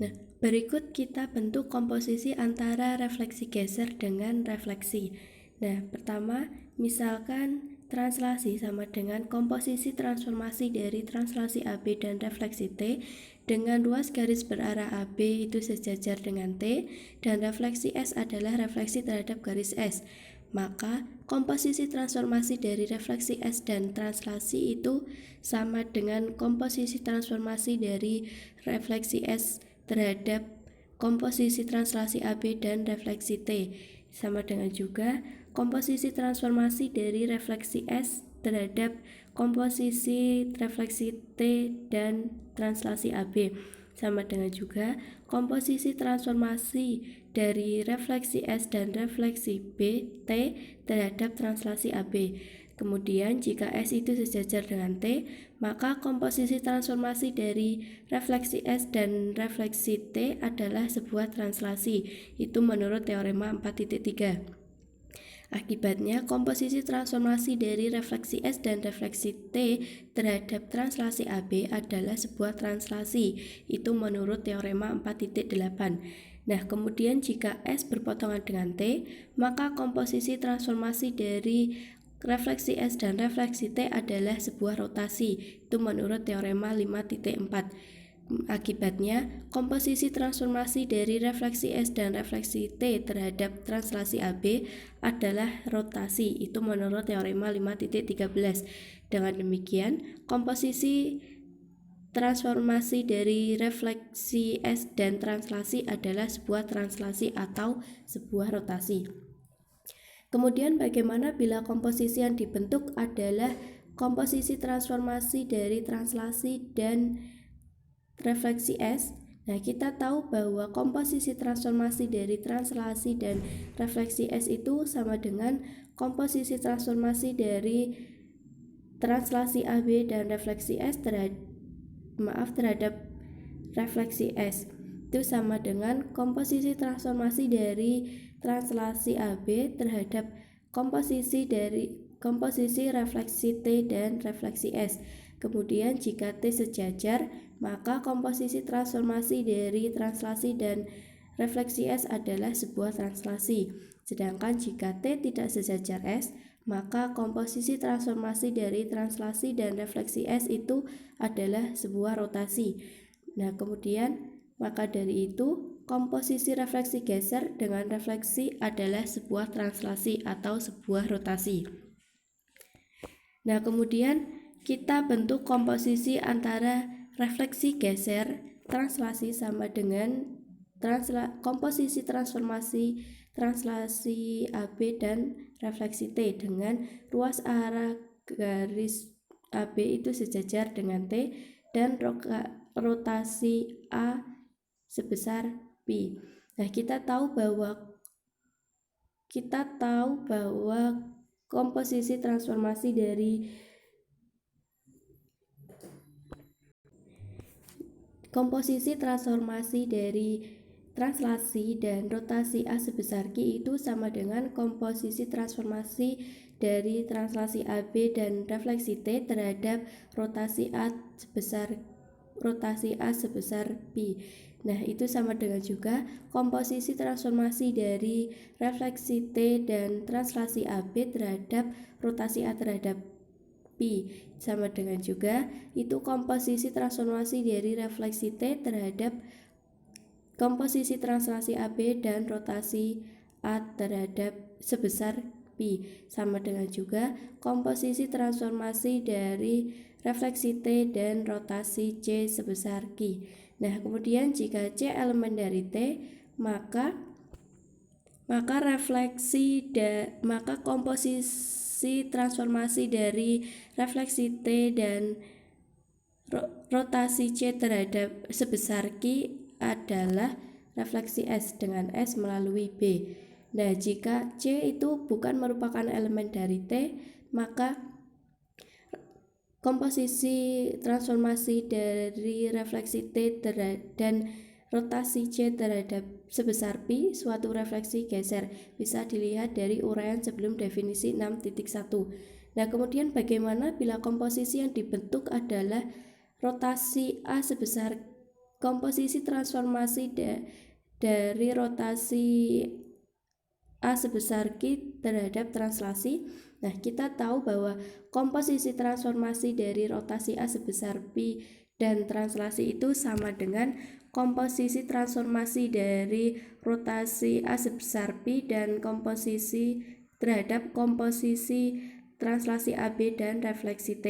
Nah, berikut kita bentuk komposisi antara refleksi geser dengan refleksi. Nah, pertama, misalkan translasi sama dengan komposisi transformasi dari translasi AB dan refleksi T dengan ruas garis berarah AB itu sejajar dengan T dan refleksi S adalah refleksi terhadap garis S. Maka komposisi transformasi dari refleksi S dan translasi itu sama dengan komposisi transformasi dari refleksi S terhadap komposisi translasi AB dan refleksi T. Sama dengan juga komposisi transformasi dari refleksi S terhadap komposisi refleksi T dan translasi AB. Sama dengan juga komposisi transformasi dari refleksi S dan refleksi B T terhadap translasi AB. Kemudian jika S itu sejajar dengan T, maka komposisi transformasi dari refleksi S dan refleksi T adalah sebuah translasi. Itu menurut teorema 4.3. Akibatnya, komposisi transformasi dari refleksi S dan refleksi T terhadap translasi AB adalah sebuah translasi. Itu menurut teorema 4.8. Nah, kemudian jika S berpotongan dengan T, maka komposisi transformasi dari refleksi S dan refleksi T adalah sebuah rotasi. Itu menurut teorema 5.4. Akibatnya, komposisi transformasi dari refleksi S dan refleksi T terhadap translasi AB adalah rotasi. Itu menurut teorema 5.13. Dengan demikian, komposisi transformasi dari refleksi S dan translasi adalah sebuah translasi atau sebuah rotasi. Kemudian bagaimana bila komposisi yang dibentuk adalah komposisi transformasi dari translasi dan refleksi S? Nah, kita tahu bahwa komposisi transformasi dari translasi dan refleksi S itu sama dengan komposisi transformasi dari translasi AB dan refleksi S terhadap refleksi S. Itu sama dengan komposisi transformasi dari translasi AB terhadap komposisi refleksi T dan refleksi S. Kemudian jika T sejajar, maka komposisi transformasi dari translasi dan refleksi S adalah sebuah translasi. Sedangkan jika T tidak sejajar S, maka komposisi transformasi dari translasi dan refleksi S itu adalah sebuah rotasi. Nah, kemudian maka dari itu komposisi refleksi geser dengan refleksi adalah sebuah translasi atau sebuah rotasi. Nah, kemudian kita bentuk komposisi antara refleksi geser translasi sama dengan komposisi transformasi translasi AB dan refleksi T dengan ruas arah garis AB itu sejajar dengan T dan rotasi A sebesar pi. Nah, kita tahu bahwa komposisi transformasi dari translasi dan rotasi A sebesar Q itu sama dengan komposisi transformasi dari translasi AB dan refleksi T terhadap rotasi A sebesar pi. Nah, itu sama dengan juga komposisi transformasi dari refleksi T dan translasi AB terhadap rotasi A terhadap pi. Sama dengan juga itu komposisi transformasi dari refleksi T terhadap komposisi translasi AB dan rotasi A terhadap sebesar pi. Sama dengan juga komposisi transformasi dari refleksi T dan rotasi C sebesar Q. Nah, kemudian jika C elemen dari T, maka komposisi transformasi dari refleksi T dan rotasi C terhadap sebesar Q adalah refleksi S dengan S melalui B. Nah, jika C itu bukan merupakan elemen dari T, maka komposisi transformasi dari refleksi T dan rotasi C terhadap sebesar pi suatu refleksi geser bisa dilihat dari uraian sebelum definisi 6.1. Nah, kemudian bagaimana bila komposisi yang dibentuk adalah rotasi A sebesar komposisi transformasi dari rotasi A sebesar Q terhadap translasi. Nah, kita tahu bahwa komposisi transformasi dari rotasi A sebesar Pi dan translasi itu sama dengan komposisi transformasi dari rotasi A sebesar Pi dan komposisi terhadap komposisi translasi AB dan refleksi T.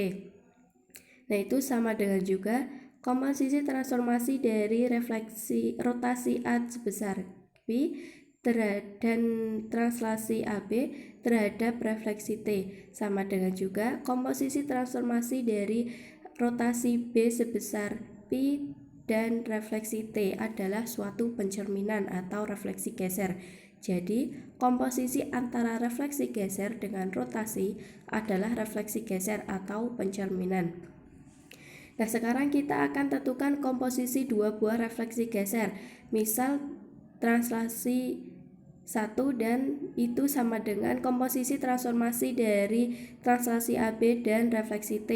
Nah, itu sama dengan juga komposisi transformasi dari rotasi A sebesar Pi dan translasi AB terhadap refleksi T, sama dengan juga komposisi transformasi dari rotasi B sebesar Pi dan refleksi T adalah suatu pencerminan atau refleksi geser. Jadi, komposisi antara refleksi geser dengan rotasi adalah refleksi geser atau pencerminan. Nah, sekarang kita akan tentukan komposisi dua buah refleksi geser. Misal translasi 1 dan itu sama dengan komposisi transformasi dari translasi AB dan refleksi T,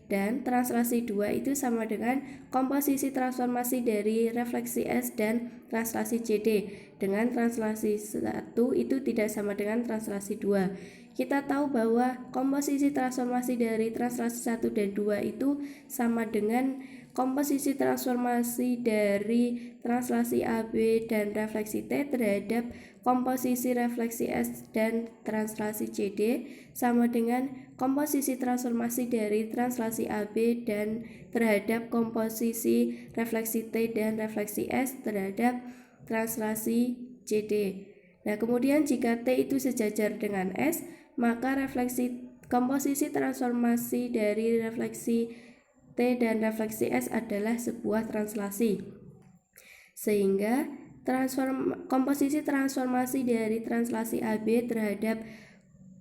dan translasi 2 itu sama dengan komposisi transformasi dari refleksi S dan translasi CD, dengan translasi 1 itu tidak sama dengan translasi 2. Kita tahu bahwa komposisi transformasi dari translasi 1 dan 2 itu sama dengan komposisi transformasi dari translasi AB dan refleksi T terhadap komposisi refleksi S dan translasi CD, sama dengan komposisi transformasi dari translasi AB dan terhadap komposisi refleksi T dan refleksi S terhadap translasi CD. Nah, kemudian jika T itu sejajar dengan S, maka komposisi transformasi dari refleksi T dan refleksi S adalah sebuah translasi. Sehingga komposisi transformasi dari translasi AB terhadap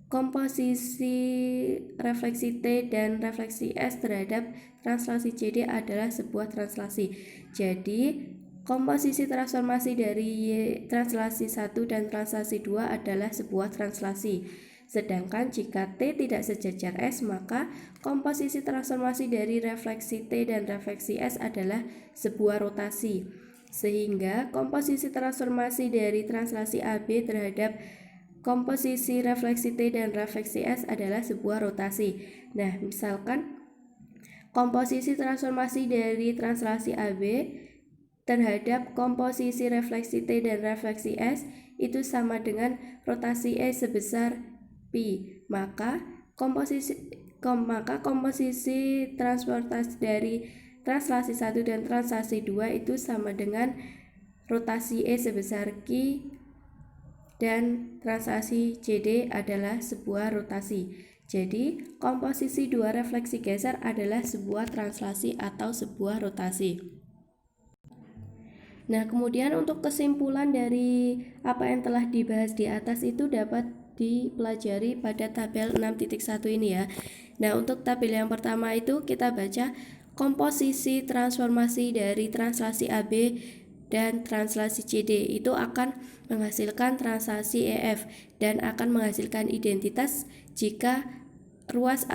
komposisi refleksi T dan refleksi S terhadap translasi CD adalah sebuah translasi. Jadi, komposisi transformasi dari translasi 1 dan translasi 2 adalah sebuah translasi. Sedangkan jika T tidak sejajar S, maka komposisi transformasi dari refleksi T dan refleksi S adalah sebuah rotasi. Sehingga komposisi transformasi dari translasi AB terhadap komposisi refleksi T dan refleksi S adalah sebuah rotasi. Nah, misalkan komposisi transformasi dari translasi AB terhadap komposisi refleksi T dan refleksi S itu sama dengan rotasi E sebesar Pi, maka komposisi transportasi dari translasi 1 dan translasi 2 itu sama dengan rotasi E sebesar Q, dan translasi CD adalah sebuah rotasi. Jadi, komposisi dua refleksi geser adalah sebuah translasi atau sebuah rotasi. Nah, kemudian untuk kesimpulan dari apa yang telah dibahas di atas itu dapat dipelajari pada tabel 6.1 ini ya. Nah, untuk tabel yang pertama itu kita baca komposisi transformasi dari translasi AB dan translasi CD itu akan menghasilkan translasi EF dan akan menghasilkan identitas jika ruas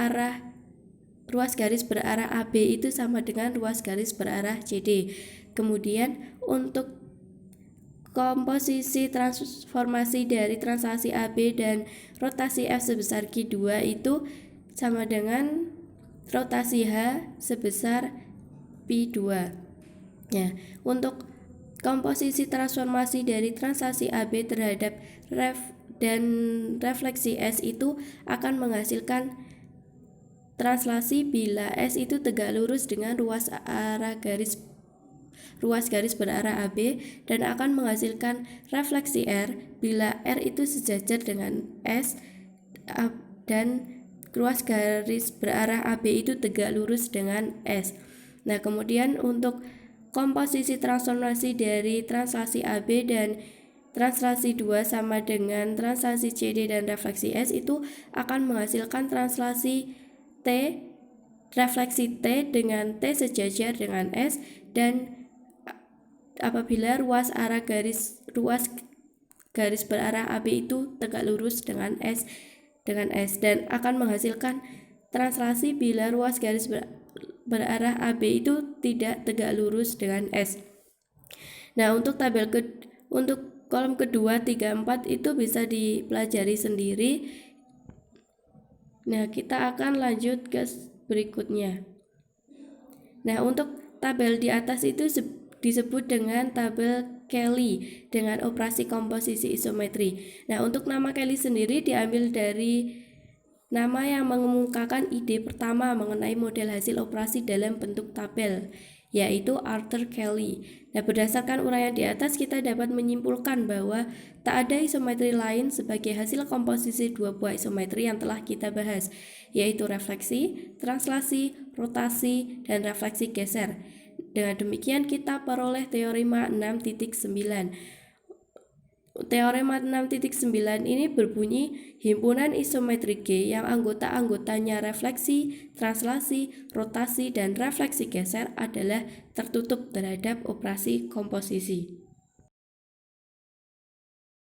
garis berarah AB itu sama dengan ruas garis berarah CD. Kemudian untuk komposisi transformasi dari translasi AB dan rotasi F sebesar Q2 itu sama dengan rotasi H sebesar Pi2. Ya, untuk komposisi transformasi dari translasi AB terhadap dan refleksi S itu akan menghasilkan translasi bila S itu tegak lurus dengan ruas garis berarah AB dan akan menghasilkan refleksi R bila R itu sejajar dengan S dan ruas garis berarah AB itu tegak lurus dengan S. Nah, kemudian untuk komposisi transformasi dari translasi AB dan translasi 2 sama dengan translasi CD dan refleksi S itu akan menghasilkan translasi refleksi T dengan T sejajar dengan S, dan apabila ruas garis berarah AB itu tegak lurus dengan S dan akan menghasilkan translasi bila ruas garis berarah AB itu tidak tegak lurus dengan S. Nah, untuk untuk kolom kedua 3, 4 itu bisa dipelajari sendiri. Nah, kita akan lanjut ke berikutnya. Nah, untuk tabel di atas itu disebut dengan tabel Kelly dengan operasi komposisi isometri. Nah, untuk nama Kelly sendiri diambil dari nama yang mengemukakan ide pertama mengenai model hasil operasi dalam bentuk tabel, yaitu Arthur Kelly. Nah, berdasarkan uraian di atas kita dapat menyimpulkan bahwa tak ada isometri lain sebagai hasil komposisi dua buah isometri yang telah kita bahas, yaitu refleksi, translasi, rotasi, dan refleksi geser. Dengan demikian kita peroleh teorema 6.9. Teorema 6.9 ini berbunyi himpunan isometri G yang anggota-anggotanya refleksi, translasi, rotasi, dan refleksi geser adalah tertutup terhadap operasi komposisi.